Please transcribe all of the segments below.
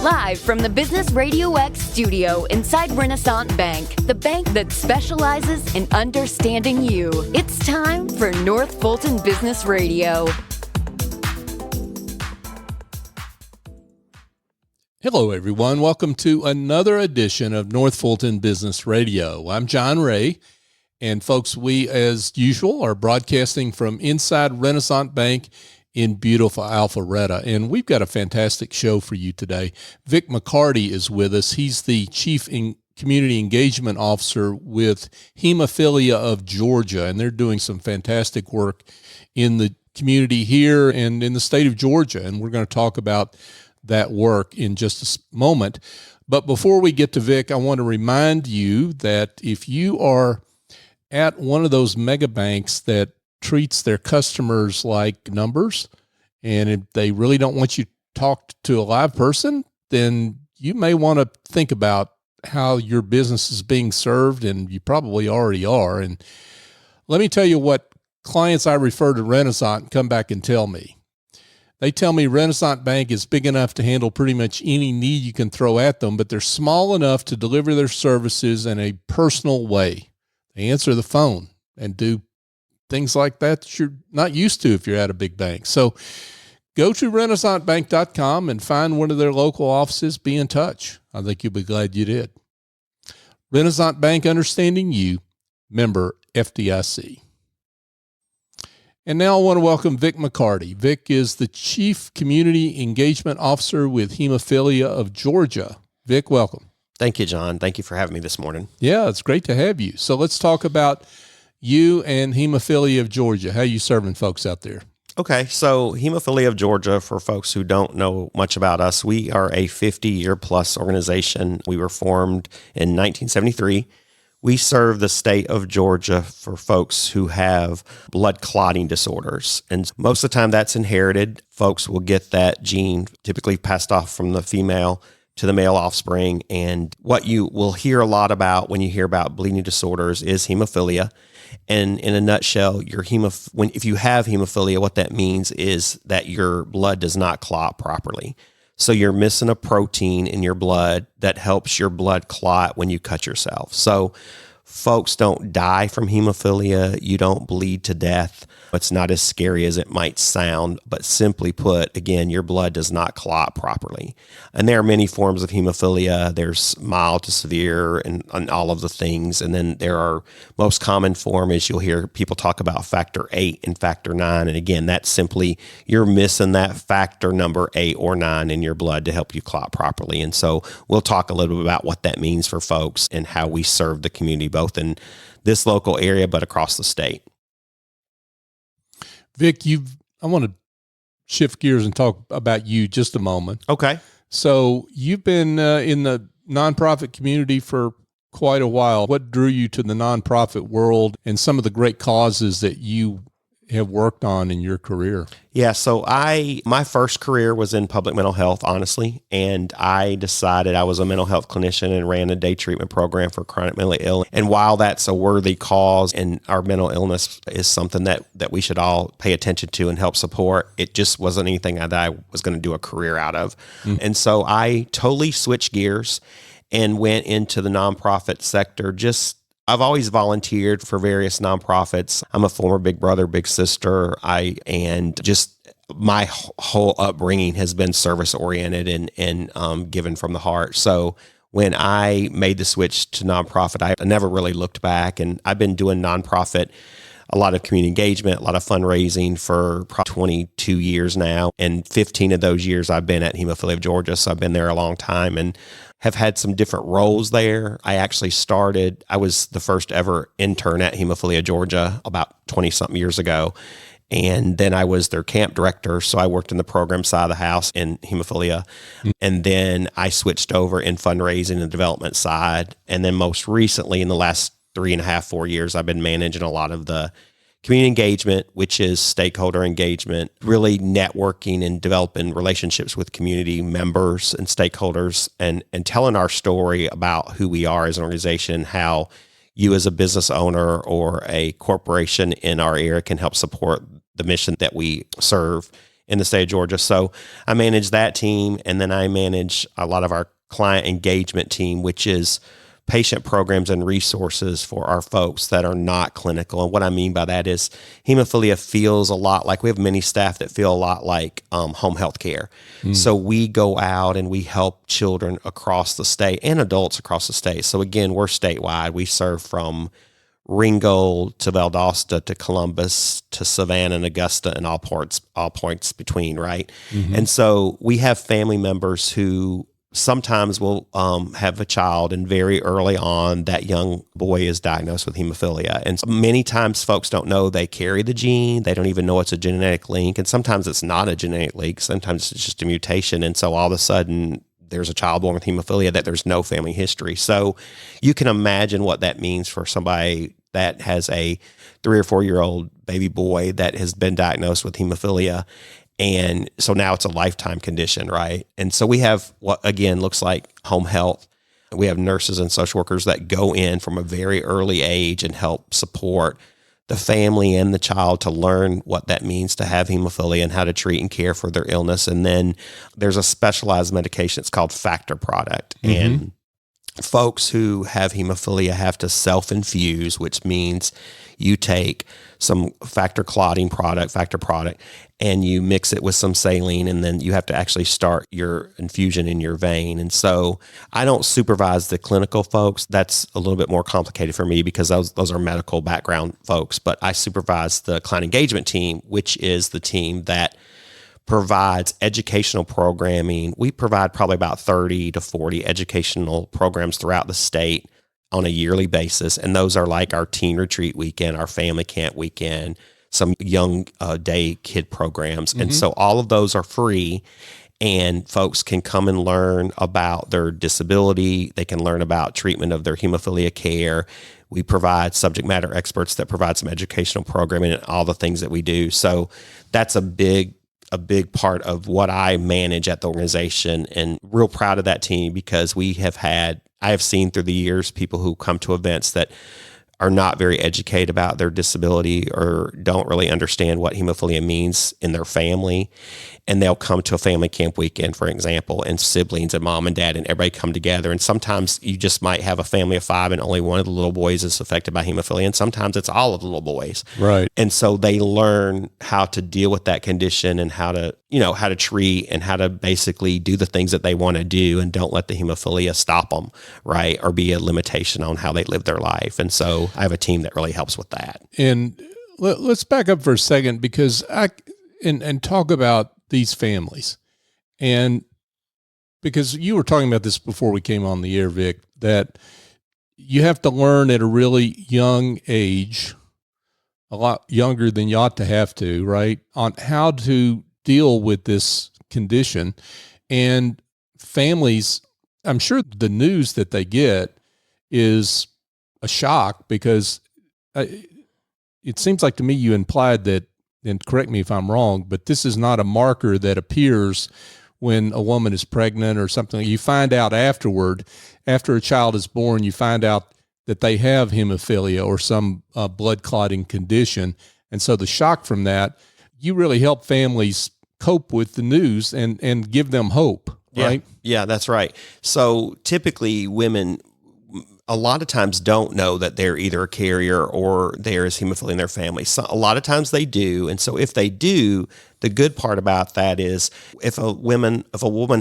Live from the Business RadioX studio inside Renaissance Bank, the bank that specializes in understanding you. It's time for North Fulton Business Radio. Hello, everyone. Welcome to another edition of North Fulton Business Radio. I'm John Ray, and folks, we, as usual, are broadcasting from inside Renaissance Bank in beautiful Alpharetta, and we've got a fantastic show for you today. Vic McCarty is with us. He's the Chief Community Engagement Officer with Hemophilia of Georgia, and they're doing some fantastic work in the community here and in the state of Georgia, and we're going to talk about that work in just a moment. But before we get to Vic, I want to remind you that if you are at one of those mega banks that treats their customers like numbers, and if they really don't want you to talk to a live person, then you may want to think about how your business is being served, and you probably already are. And let me tell you what clients I refer to Renaissance come back and tell me. They tell me Renaissance Bank is big enough to handle pretty much any need you can throw at them, but they're small enough to deliver their services in a personal way. They answer the phone and do things like that you're not used to if you're at a big bank. So go to renaissancebank.com and find one of their local offices. Be in touch. I think you'll be glad you did. Renaissance Bank, understanding you, member FDIC. And now I want to welcome Vic McCarty. Vic is the Chief Community Engagement Officer with Hemophilia of Georgia. Vic, welcome. Thank you, John. Thank you for having me this morning. Yeah, it's great to have you. So let's talk about you and Hemophilia of Georgia. How are you serving folks out there? Okay, so Hemophilia of Georgia, for folks who don't know much about us, we are a 50-year-plus organization. We were formed in 1973. We serve the state of Georgia for folks who have blood clotting disorders. And most of the time that's inherited. Folks will get that gene typically passed off from the female to the male offspring. And what you will hear a lot about when you hear about bleeding disorders is hemophilia. And in a nutshell, if you have hemophilia, what that means is that your blood does not clot properly. So you're missing a protein in your blood that helps your blood clot when you cut yourself. So folks don't die from hemophilia. You don't bleed to death. It's not as scary as it might sound, but simply put, again, your blood does not clot properly. And there are many forms of hemophilia. There's mild to severe and all of the things. And then there are most common form is you'll hear people talk about factor 8 and factor 9. And again, that's simply you're missing that factor number 8 or 9 in your blood to help you clot properly. And so we'll talk a little bit about what that means for folks and how we serve the community, both in this local area, but across the state. Vic, I want to shift gears and talk about you just a moment. Okay. So you've been in the nonprofit community for quite a while. What drew you to the nonprofit world and some of the great causes that you have worked on in your career? Yeah, so my first career was in public mental health, honestly, and I decided I was a mental health clinician and ran a day treatment program for chronic mentally ill. And while that's a worthy cause and our mental illness is something that we should all pay attention to and help support, it just wasn't anything that I was going to do a career out of. And so I totally switched gears and went into the nonprofit sector. I've always volunteered for various nonprofits. I'm a former big brother, big sister. And my whole upbringing has been service oriented and given from the heart. So when I made the switch to nonprofit, I never really looked back. And I've been doing nonprofit, a lot of community engagement, a lot of fundraising for probably 22 years now. And 15 of those years I've been at Hemophilia of Georgia. So I've been there a long time and have had some different roles there. I was the first ever intern at Hemophilia of Georgia about 20-something years ago. And then I was their camp director. So I worked in the program side of the house in hemophilia. And then I switched over in fundraising and development side. And then most recently in the last 3.5, 4 years, I've been managing a lot of the community engagement, which is stakeholder engagement, really networking and developing relationships with community members and stakeholders and telling our story about who we are as an organization, how you as a business owner or a corporation in our area can help support the mission that we serve in the state of Georgia. So I manage that team, and then I manage a lot of our client engagement team, which is patient programs and resources for our folks that are not clinical. And what I mean by that is hemophilia feels a lot like, we have many staff that feel a lot like home health care. So we go out and we help children across the state and adults across the state. So again, we're statewide. We serve from Ringgold to Valdosta to Columbus to Savannah and Augusta and all points between, right? And so we have family members who sometimes will have a child, and very early on, that young boy is diagnosed with hemophilia. And many times folks don't know they carry the gene. They don't even know it's a genetic link. And sometimes it's not a genetic link. Sometimes it's just a mutation. And so all of a sudden, there's a child born with hemophilia that there's no family history. So you can imagine what that means for somebody that has a 3 or 4 year old baby boy that has been diagnosed with hemophilia. And so now it's a lifetime condition, right? And so we have what, again, looks like home health. We have nurses and social workers that go in from a very early age and help support the family and the child to learn what that means to have hemophilia and how to treat and care for their illness. And then there's a specialized medication. It's called factor product. And folks who have hemophilia have to self-infuse, which means you take some factor product, and you mix it with some saline, and then you have to actually start your infusion in your vein. And so I don't supervise the clinical folks. That's a little bit more complicated for me because those are medical background folks, but I supervise the client engagement team, which is the team that provides educational programming. We provide probably about 30 to 40 educational programs throughout the state on a yearly basis. And those are like our teen retreat weekend, our family camp weekend, some young day kid programs. And so all of those are free, and folks can come and learn about their disability. They can learn about treatment of their hemophilia care. We provide subject matter experts that provide some educational programming and all the things that we do. So that's a big part of what I manage at the organization, and real proud of that team because I have seen through the years people who come to events that are not very educated about their disability or don't really understand what hemophilia means in their family. And they'll come to a family camp weekend, for example, and siblings and mom and dad and everybody come together. And sometimes you just might have a family of 5 and only one of the little boys is affected by hemophilia. And sometimes it's all of the little boys. Right. And so they learn how to deal with that condition and how to treat and how to basically do the things that they want to do and don't let the hemophilia stop them, right? Or be a limitation on how they live their life. And so I have a team that really helps with that. And let's back up for a second because and talk about these families. And because you were talking about this before we came on the air, Vic, that you have to learn at a really young age, a lot younger than you ought to have to, right, on how to deal with this condition. And families, I'm sure the news that they get is a shock because it seems like to me you implied that, and correct me if I'm wrong, but this is not a marker that appears when a woman is pregnant or something. You find out afterward, after a child is born, you find out that they have hemophilia or some blood clotting condition. And so the shock from that, you really help families cope with the news and give them hope, right? Yeah, that's right. So typically women a lot of times don't know that they're either a carrier or there is hemophilia in their family. So a lot of times they do. And so if they do, the good part about that is if a woman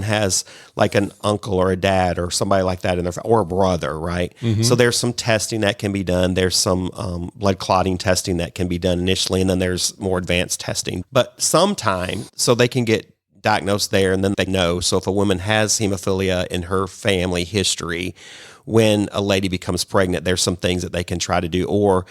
has like an uncle or a dad or somebody like that in their or a brother, right? So there's some testing that can be done. There's some blood clotting testing that can be done initially, and then there's more advanced testing. But sometimes, so they can get diagnosed there and then they know. So if a woman has hemophilia in her family history, when a lady becomes pregnant, there's some things that they can try to do, or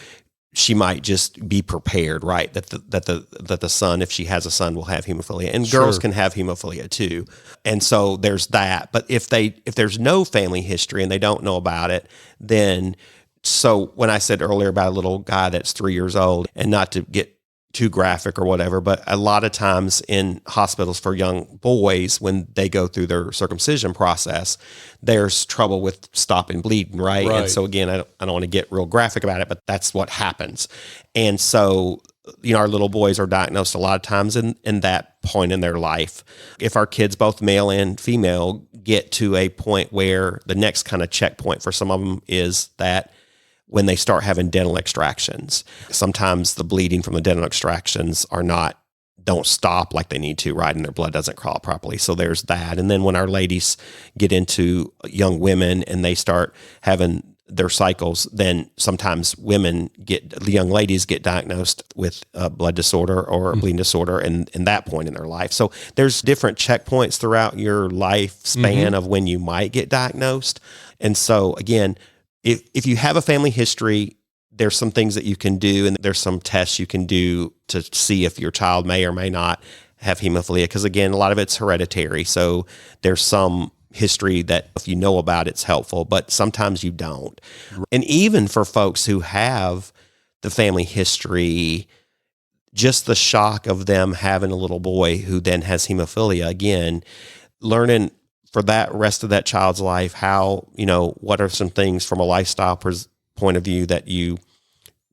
she might just be prepared, right? That the son, if she has a son, will have hemophilia, and girls can have hemophilia too. And so there's that. But if there's no family history and they don't know about it, then so when I said earlier about a little guy that's 3 years old, and not to get too graphic or whatever, but a lot of times in hospitals for young boys, when they go through their circumcision process, there's trouble with stopping bleeding, right? And so again, I don't want to get real graphic about it, but that's what happens. And so our little boys are diagnosed a lot of times in that point in their life. If our kids, both male and female, get to a point where the next kind of checkpoint for some of them is that when they start having dental extractions, sometimes the bleeding from the dental extractions don't stop like they need to, right? And their blood doesn't clot properly. So there's that. And then when our ladies get into young women and they start having their cycles, then sometimes the young ladies get diagnosed with a blood disorder or a bleeding disorder in that point in their life. So there's different checkpoints throughout your lifespan of when you might get diagnosed. And so again, if you have a family history, there's some things that you can do, and there's some tests you can do to see if your child may or may not have hemophilia. Because again, a lot of it's hereditary. So there's some history that if you know about, it's helpful, but sometimes you don't. And even for folks who have the family history, just the shock of them having a little boy who then has hemophilia, again, learning for that rest of that child's life, how, what are some things from a lifestyle point of view that you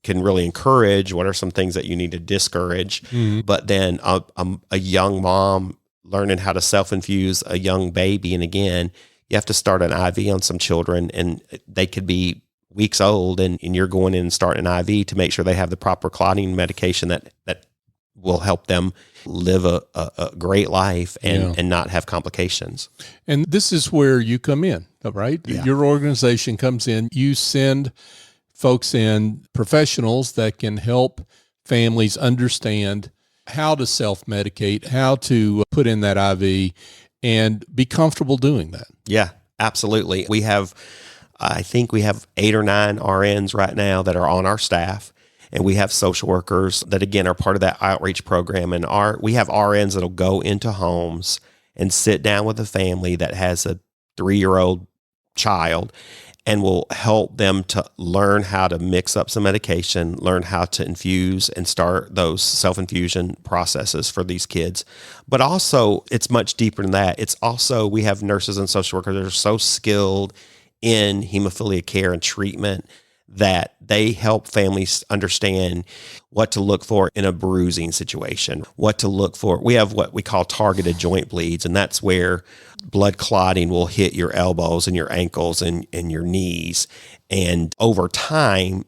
can really encourage? What are some things that you need to discourage? But then a young mom learning how to self-infuse a young baby. And again, you have to start an IV on some children, and they could be weeks old, and you're going in and starting an IV to make sure they have the proper clotting medication that will help them live a great life and not have complications. And this is where you come in, right? Yeah. Your organization comes in, you send folks in, professionals that can help families understand how to self-medicate, how to put in that IV, and be comfortable doing that. Yeah, absolutely. I think we have 8 or 9 RNs right now that are on our staff, and we have social workers that, again, are part of that outreach program. And we have RNs that'll go into homes and sit down with a family that has a 3-year-old child, and will help them to learn how to mix up some medication, learn how to infuse and start those self-infusion processes for these kids. But also, it's much deeper than that. It's also, we have nurses and social workers that are so skilled in hemophilia care and treatment that they help families understand what to look for in a bruising situation, what to look for. We have what we call targeted joint bleeds, and that's where blood clotting will hit your elbows and your ankles and your knees. And over time,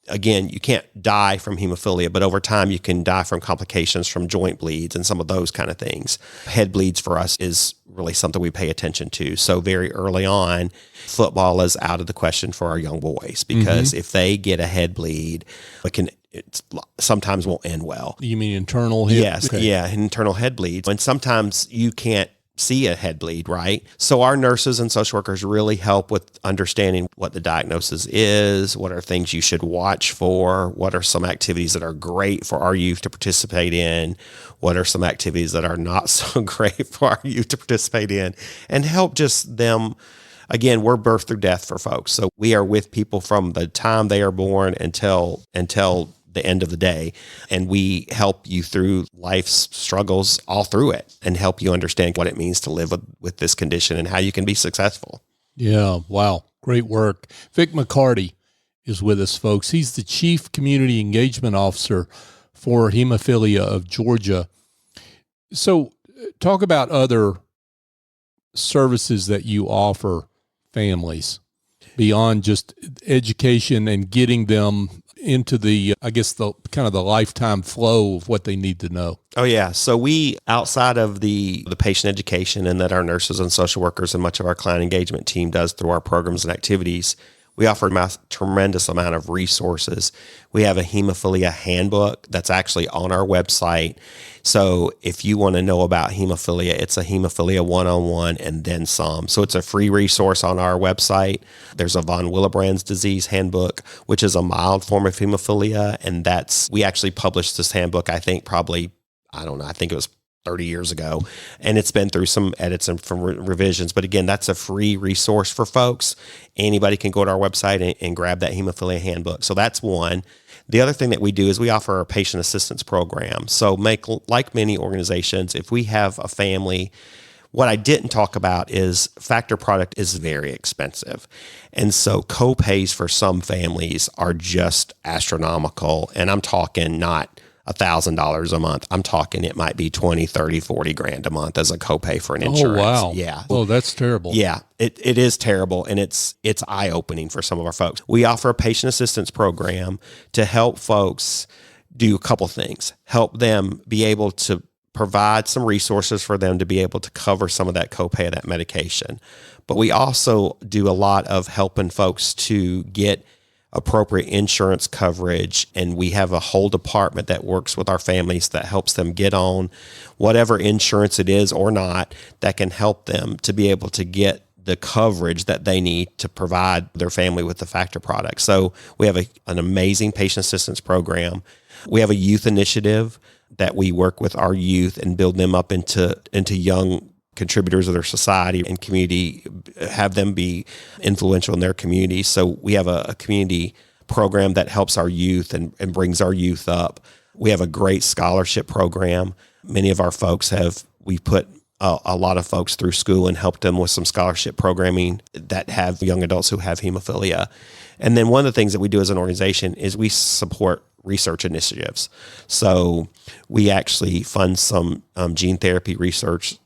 again, you can't die from hemophilia, but over time you can die from complications from joint bleeds and some of those kind of things. Head bleeds for us is really something we pay attention to. So very early on, football is out of the question for our young boys, because if they get a head bleed, it sometimes won't end well. You mean internal head? Yes, okay. Yeah, internal head bleeds. And sometimes you can't see a head bleed, right? So our nurses and social workers really help with understanding what the diagnosis is, what are things you should watch for, what are some activities that are great for our youth to participate in, what are some activities that are not so great for our youth to participate in, and help just them. Again, we're birth through death for folks. So we are with people from the time they are born until the end of the day. And we help you through life's struggles all through it, and help you understand what it means to live with this condition and how you can be successful. Yeah. Wow. Great work. Vic McCarty is with us, folks. He's the Chief Community Engagement Officer for Hemophilia of Georgia. So talk about other services that you offer families beyond just education and getting them into the kind of the lifetime flow of what they need to know. Oh yeah. So we, outside of the patient education and that our nurses and social workers and much of our client engagement team does through our programs and activities, we offer a tremendous amount of resources. We have a hemophilia handbook that's actually on our website. So if you want to know about hemophilia, it's a hemophilia 101 and then some. So it's a free resource on our website. There's a von Willebrand's disease handbook, which is a mild form of hemophilia. And we actually published this handbook, I think it was 30 years ago, and it's been through some edits and from revisions. But again, that's a free resource for folks. Anybody can go to our website and grab that hemophilia handbook. So that's one. The other thing that we do is we offer a patient assistance program. So like many organizations, if we have a family, what I didn't talk about is factor product is very expensive. And so co-pays for some families are just astronomical. And I'm talking not $1,000 a month. I'm talking it might be 20, 30, 40 grand a month as a copay for an insurance. Oh, wow. Yeah. Oh, that's terrible. Yeah, it is terrible, and it's eye-opening for some of our folks. We offer a patient assistance program to help folks do a couple things. Help them be able to provide some resources for them to be able to cover some of that copay of that medication. But we also do a lot of helping folks to get appropriate insurance coverage, and we have a whole department that works with our families that helps them get on whatever insurance it is or not that can help them to be able to get the coverage that they need to provide their family with the Factor product. So we have an amazing patient assistance program. We have a youth initiative that we work with our youth and build them up into young contributors of their society and community, have them be influential in their community. So we have a community program that helps our youth and brings our youth up. We have a great scholarship program. Many of our folks we put a lot of folks through school and helped them with some scholarship programming that have young adults who have hemophilia. And then one of the things that we do as an organization is we support research initiatives. So we actually fund some gene therapy research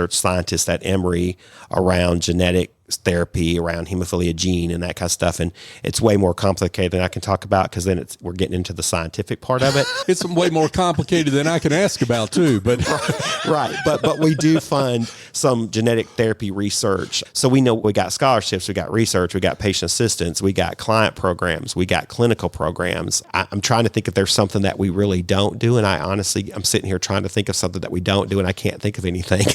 scientists at Emory around genetic therapy, around hemophilia gene and that kind of stuff. And it's way more complicated than I can talk about, because then we're getting into the scientific part of it. It's way more complicated than I can ask about too, but right. But we do fund some genetic therapy research. So we know we got scholarships, we got research, we got patient assistance, we got client programs, we got clinical programs. I'm trying to think if there's something that we really don't do. And I'm sitting here trying to think of something that we don't do, and I can't think of anything.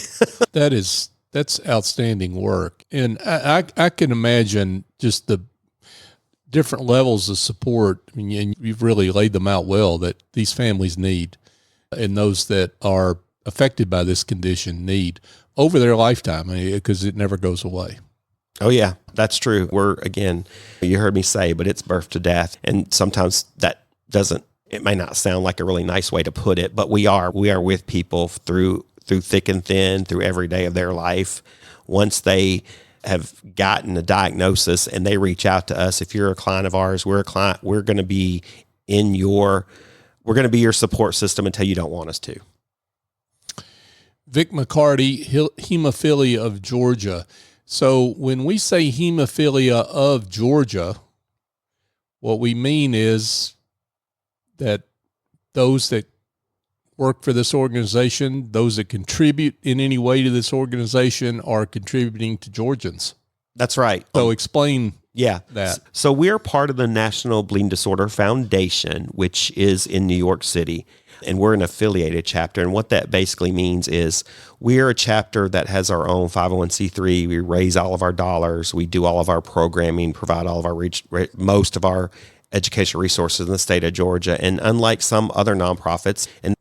That's outstanding work. And I can imagine just the different levels of support. I mean, and you've really laid them out well, that these families need, and those that are affected by this condition need over their lifetime, because it never goes away. Oh yeah, that's true. You heard me say, but it's birth to death. And sometimes it may not sound like a really nice way to put it, but we are with people through thick and thin, through every day of their life. Once they have gotten a diagnosis and they reach out to us, if you're a client of ours, we're a client, we're going to be your support system until you don't want us to. Vic McCarty, Hemophilia of Georgia. So when we say Hemophilia of Georgia, what we mean is that those that work for this organization, those that contribute in any way to this organization, are contributing to Georgians. That's right. So explain that. So we're part of the National Bleeding Disorder Foundation, which is in New York City, and we're an affiliated chapter. And what that basically means is we're a chapter that has our own 501c3. We raise all of our dollars. We do all of our programming, provide all of our most of our educational resources in the state of Georgia. And unlike some other nonprofits, and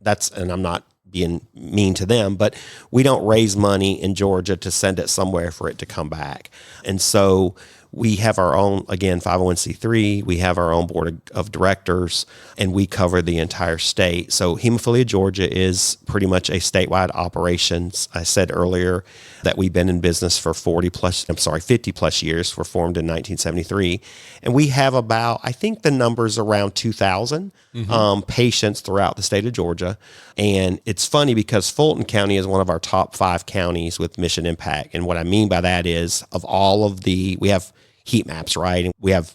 I'm not being mean to them, but we don't raise money in Georgia to send it somewhere for it to come back. And so we have our own, again, 501c3, we have our own board of directors, and we cover the entire state. So Hemophilia of Georgia is pretty much a statewide operations. I said earlier that we've been in business for 50 plus years. We're formed in 1973. And we have about, I think the number's around 2,000 patients throughout the state of Georgia. And it's funny because Fulton County is one of our top 5 counties with mission impact. And what I mean by that is, of all of we have heat maps, right? And we have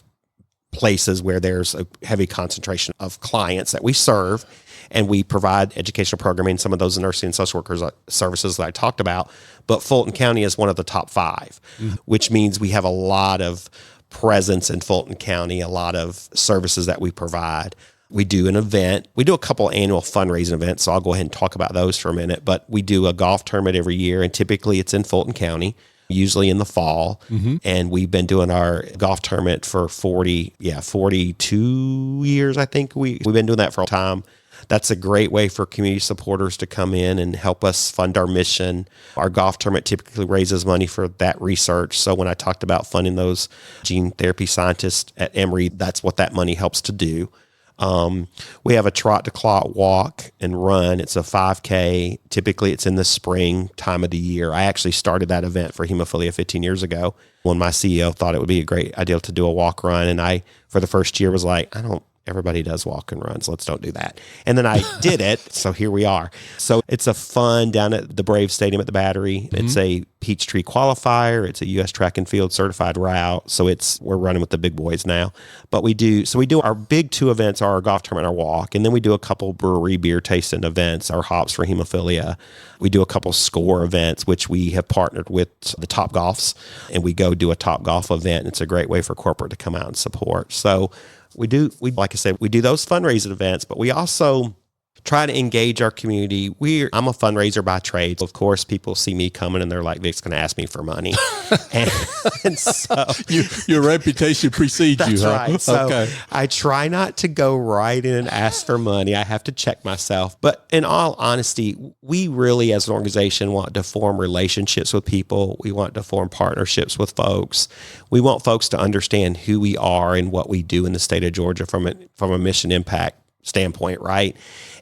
places where there's a heavy concentration of clients that we serve, and we provide educational programming, some of those nursing and social workers services that I talked about. But Fulton County is one of the top 5, which means we have a lot of presence in Fulton County, a lot of services that we provide. We do an event. We do a couple annual fundraising events, so I'll go ahead and talk about those for a minute. But we do a golf tournament every year, and typically it's in Fulton County, usually in the fall. And we've been doing our golf tournament for 42 years, I think. We've been doing that for a time. That's a great way for community supporters to come in and help us fund our mission. Our golf tournament typically raises money for that research. So when I talked about funding those gene therapy scientists at Emory, that's what that money helps to do. We have a Trot to Clot walk and run. It's a 5K. Typically, it's in the spring time of the year. I actually started that event for hemophilia 15 years ago when my CEO thought it would be a great idea to do a walk run. And I, for the first year, was like, everybody does walk and runs. Let's don't do that. And then I did it. So here we are. So it's a fun down at the Brave Stadium at the Battery. It's a Peachtree qualifier. It's a U.S. track and field certified route. So we're running with the big boys now. But we do our big 2 events are our golf tournament and our walk. And then we do a couple brewery beer tasting events, our hops for hemophilia. We do a couple score events, which we have partnered with the Top Golfs, and we go do a Top Golf event. And it's a great way for corporate to come out and support. So like I said, we do those fundraising events, but we also try to engage our community. I'm a fundraiser by trade. Of course, people see me coming and they're like, Vic's going to ask me for money. and so your reputation precedes you. That's huh? right. So okay. I try not to go right in and ask for money. I have to check myself. But in all honesty, we really, as an organization, want to form relationships with people. We want to form partnerships with folks. We want folks to understand who we are and what we do in the state of Georgia from a mission impact standpoint, right?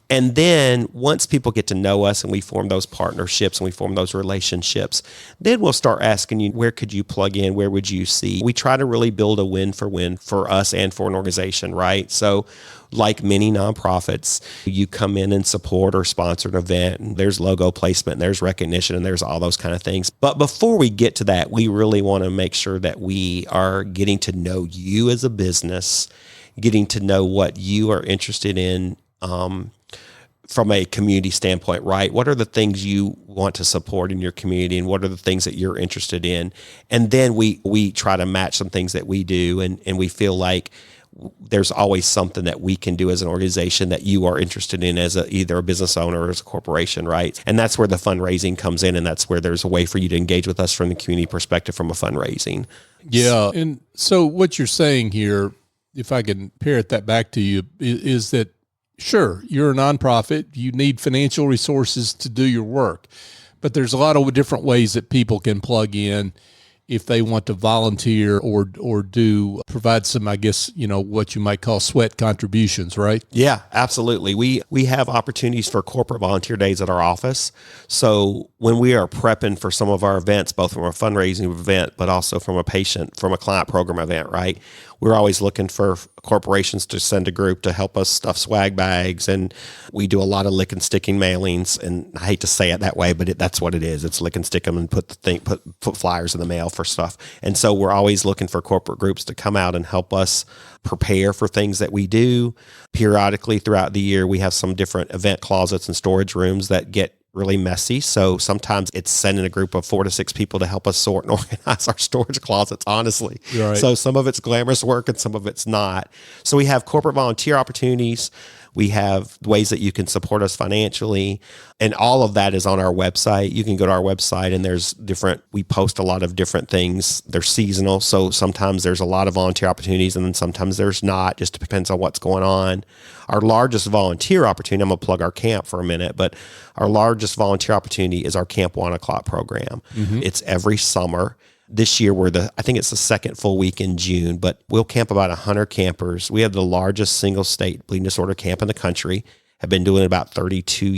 And then once people get to know us and we form those partnerships and we form those relationships, then we'll start asking you, where could you plug in? Where would you see? We try to really build a win for us and for an organization, right? So like many nonprofits, you come in and support or sponsor an event, and there's logo placement, and there's recognition, and there's all those kind of things. But before we get to that, we really want to make sure that we are getting to know you as a business, getting to know what you are interested in, from a community standpoint, right? What are the things you want to support in your community, and what are the things that you're interested in? And then we try to match some things that we do, and we feel like there's always something that we can do as an organization that you are interested in as either a business owner or as a corporation, right? And that's where the fundraising comes in, and that's where there's a way for you to engage with us from the community perspective from a fundraising. Yeah, and so what you're saying here, if I can parrot that back to you, is that sure, you're a nonprofit, you need financial resources to do your work, but there's a lot of different ways that people can plug in if they want to volunteer or provide some, I guess, what you might call sweat contributions, right? Yeah, absolutely. We have opportunities for corporate volunteer days at our office. So when we are prepping for some of our events, both from a fundraising event, but also from a client program event, right? We're always looking for corporations to send a group to help us stuff swag bags. And we do a lot of lick and sticking mailings. And I hate to say it that way, but that's what it is. It's lick and stick them and put flyers in the mail for stuff. And so we're always looking for corporate groups to come out and help us prepare for things that we do. Periodically throughout the year, we have some different event closets and storage rooms that get really messy. So sometimes it's sending a group of 4 to 6 people to help us sort and organize our storage closets, honestly. Right. So some of it's glamorous work and some of it's not. So we have corporate volunteer opportunities. We have ways that you can support us financially, and all of that is on our website. You can go to our website, and we post a lot of different things. They're seasonal, so sometimes there's a lot of volunteer opportunities, and then sometimes there's not. Just depends on what's going on. Our largest volunteer opportunity, I'm going to plug our camp for a minute, but our largest volunteer opportunity is our Camp 1 O'Clock program. Mm-hmm. It's every summer. This year, I think it's the second full week in June, but we'll camp about 100 campers. We have the largest single state bleeding disorder camp in the country, have been doing it about 32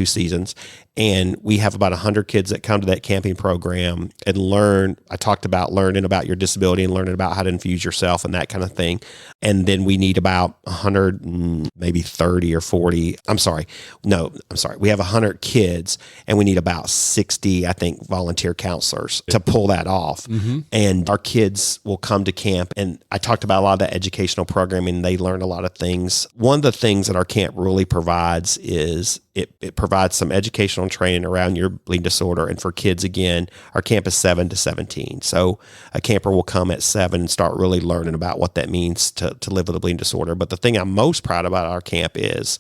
seasons. And we have about 100 kids that come to that camping program and learn. I talked about learning about your disability and learning about how to infuse yourself and that kind of thing. And then we need about 100, maybe 30 or 40. We have 100 kids, and we need about 60, I think, volunteer counselors to pull that off. Mm-hmm. And our kids will come to camp. And I talked about a lot of that educational programming. They learn a lot of things. One of the things that our camp really provides is it provides some educational training around your bleeding disorder. And for kids, again, our camp is 7 to 17. So a camper will come at 7 and start really learning about what that means to live with a bleeding disorder. But the thing I'm most proud about our camp is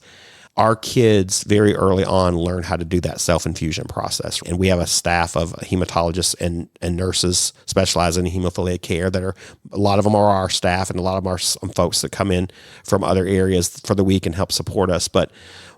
our kids very early on learn how to do that self-infusion process. And we have a staff of hematologists and nurses specializing in hemophilia care a lot of them are our staff, and a lot of them are some folks that come in from other areas for the week and help support us. But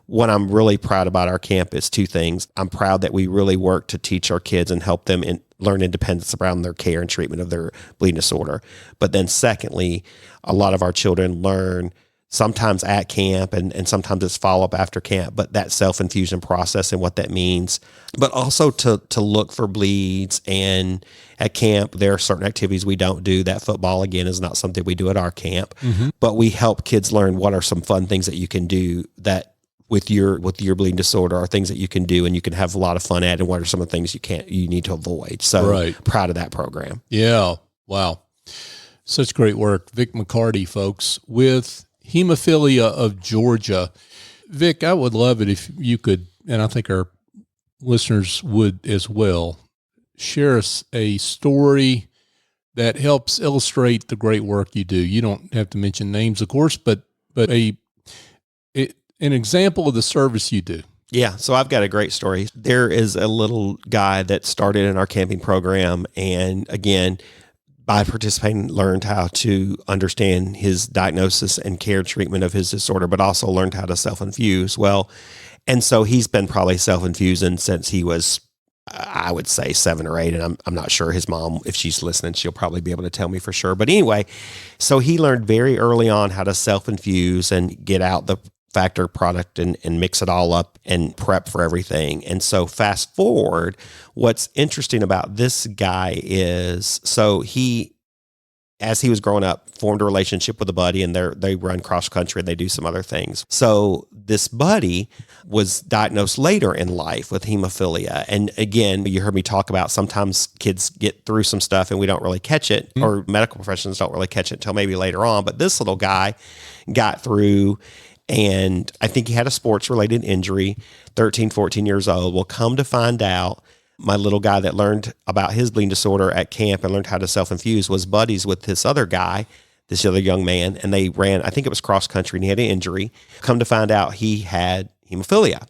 what I'm really proud about our camp is 2 things. I'm proud that we really work to teach our kids and help them learn independence around their care and treatment of their bleeding disorder. But then secondly, a lot of our children learn sometimes at camp and sometimes it's follow-up after camp, but that self-infusion process and what that means, but also to look for bleeds. And at camp, there are certain activities we don't do. That football, again, is not something we do at our camp, but we help kids learn what are some fun things that you can do that with your bleeding disorder are things that you can do and you can have a lot of fun at, and what are some of the things you need to avoid. So proud of that program. Yeah. Wow. Such great work. Vic McCarty, folks, with Hemophilia of Georgia. Vic, I would love it if you could, and I think our listeners would as well, share us a story that helps illustrate the great work you do. You don't have to mention names, of course, but an example of the service you do. Yeah, so I've got a great story. There is a little guy that started in our camping program, and again, by participating, learned how to understand his diagnosis and care treatment of his disorder, but also learned how to self-infuse. Well, and so he's been probably self-infusing since he was, I would say, 7 or 8, and I'm not sure. His mom, if she's listening, she'll probably be able to tell me for sure. But anyway, so he learned very early on how to self-infuse and get out the factor product and mix it all up and prep for everything. And so fast forward, what's interesting about this guy is, so he, as he was growing up, formed a relationship with a buddy, and they run cross country and they do some other things. So this buddy was diagnosed later in life with hemophilia. And again, you heard me talk about sometimes kids get through some stuff and we don't really catch it, or medical professionals don't really catch it until maybe later on. But this little guy got through, and I think he had a sports-related injury, 13, 14 years old. Well, come to find out, my little guy that learned about his bleeding disorder at camp and learned how to self-infuse was buddies with this other guy, this other young man, and they ran, I think it was cross-country, and he had an injury. Come to find out, he had hemophilia.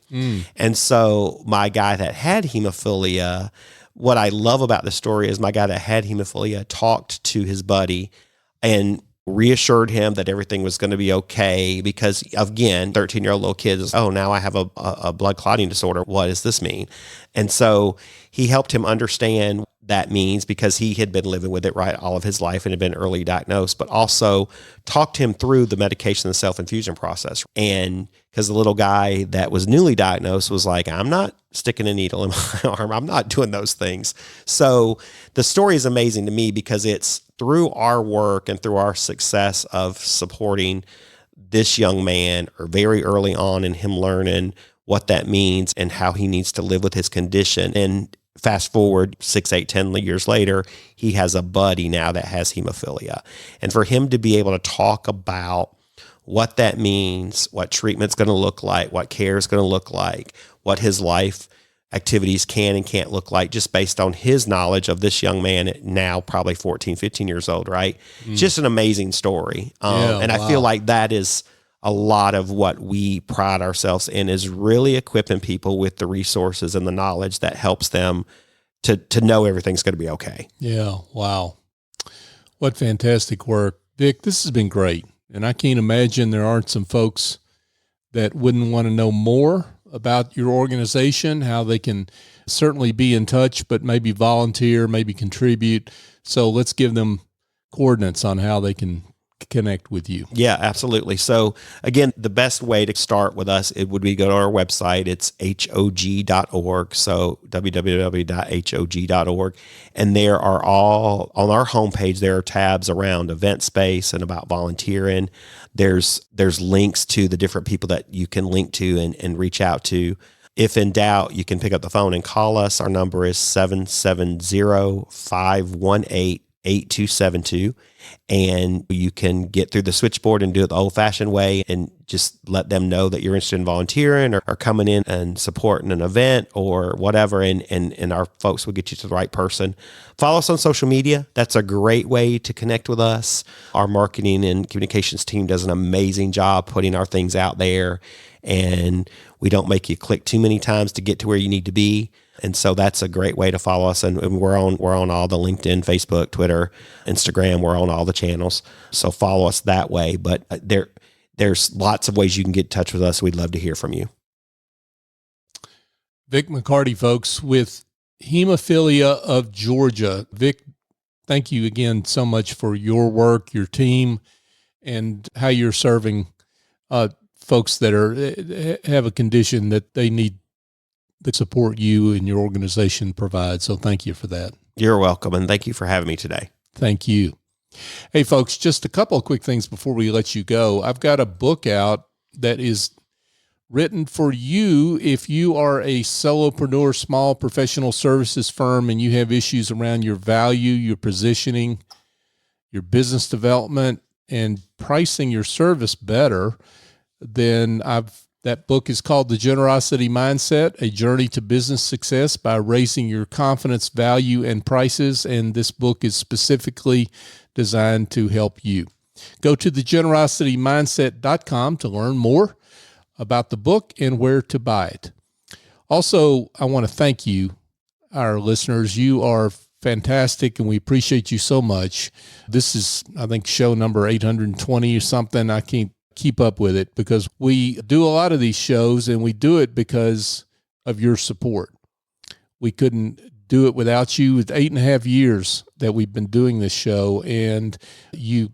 And so my guy that had hemophilia, what I love about the story is my guy that had hemophilia talked to his buddy and reassured him that everything was going to be okay, because again, 13-year-old little kids, oh, now I have a blood clotting disorder. What does this mean? And so he helped him understand that means, because he had been living with it all of his life and had been early diagnosed, but also talked him through the medication and self-infusion process. And because the little guy that was newly diagnosed was like, I'm not sticking a needle in my arm. I'm not doing those things. So the story is amazing to me because it's through our work and through our success of supporting this young man, or very early on in him learning what that means and how he needs to live with his condition. And fast forward 6, 8, 10 years later, he has a buddy now that has hemophilia. And for him to be able to talk about what that means, what treatment's going to look like, what care is going to look like, what his life activities can and can't look like, just based on his knowledge of this young man at now probably 14, 15 years old, right? Just an amazing story. And I feel like that is a lot of what we pride ourselves in, is really equipping people with the resources and the knowledge that helps them to know everything's going to be okay. Yeah. Wow. What fantastic work. Vic, this has been great. And I can't imagine there aren't some folks that wouldn't want to know more about your organization, how they can certainly be in touch, but maybe volunteer, maybe contribute. So let's give them coordinates on how they can connect with you. Yeah, absolutely. So again, the best way to start with us, it would be go to our website. It's hog.org. So www.hog.org. And there are all, on our homepage, there are tabs around event space and about volunteering. There's links to the different people that you can link to and reach out to. If in doubt, you can pick up the phone and call us. Our number is 770-518-8272. And you can get through the switchboard and do it the old-fashioned way and just let them know that you're interested in volunteering or coming in and supporting an event or whatever, and our folks will get you to the right person. Follow us on social media. That's a great way to connect with us. Our marketing and communications team does an amazing job putting our things out there, and we don't make you click too many times to get to where you need to be. And so that's a great way to follow us. And we're on all the LinkedIn, Facebook, Twitter, Instagram. We're on all the channels. So follow us that way. But there's lots of ways you can get in touch with us. We'd love to hear from you. Vic McCarty, folks, with Hemophilia of Georgia. Vic, thank you again so much for your work, your team, and how you're serving folks that have a condition that they need the support you and your organization provide. So thank you for that. You're welcome, and thank you for having me today. Thank you. Hey, folks, just a couple of quick things before we let you go. I've got a book out that is written for you if you are a solopreneur, small professional services firm, and you have issues around your value, your positioning, your business development, and pricing your service better. Then that book is called The Generosity Mindset, A Journey to Business Success by Raising Your Confidence, Value, and Prices. And this book is specifically designed to help you. Go to thegenerositymindset.com to learn more about the book and where to buy it. Also, I want to thank you, our listeners. You are fantastic, and we appreciate you so much. This is, I think, show number 820 or something. I can't keep up with it because we do a lot of these shows, and we do it because of your support. We couldn't do it without you. It's 8.5 years that we've been doing this show, and you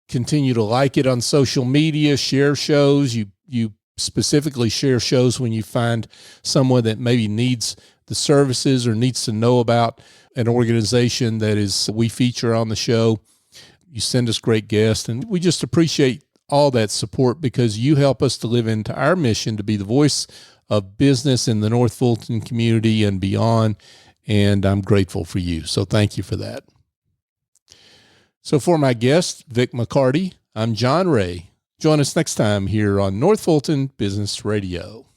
continue to like it on social media, share shows. You specifically share shows when you find someone that maybe needs the services or needs to know about an organization that we feature on the show. You send us great guests, and we just appreciate all that support because you help us to live into our mission to be the voice of business in the North Fulton community and beyond. And I'm grateful for you. So thank you for that. So for my guest, Vic McCarty, I'm John Ray. Join us next time here on North Fulton Business Radio.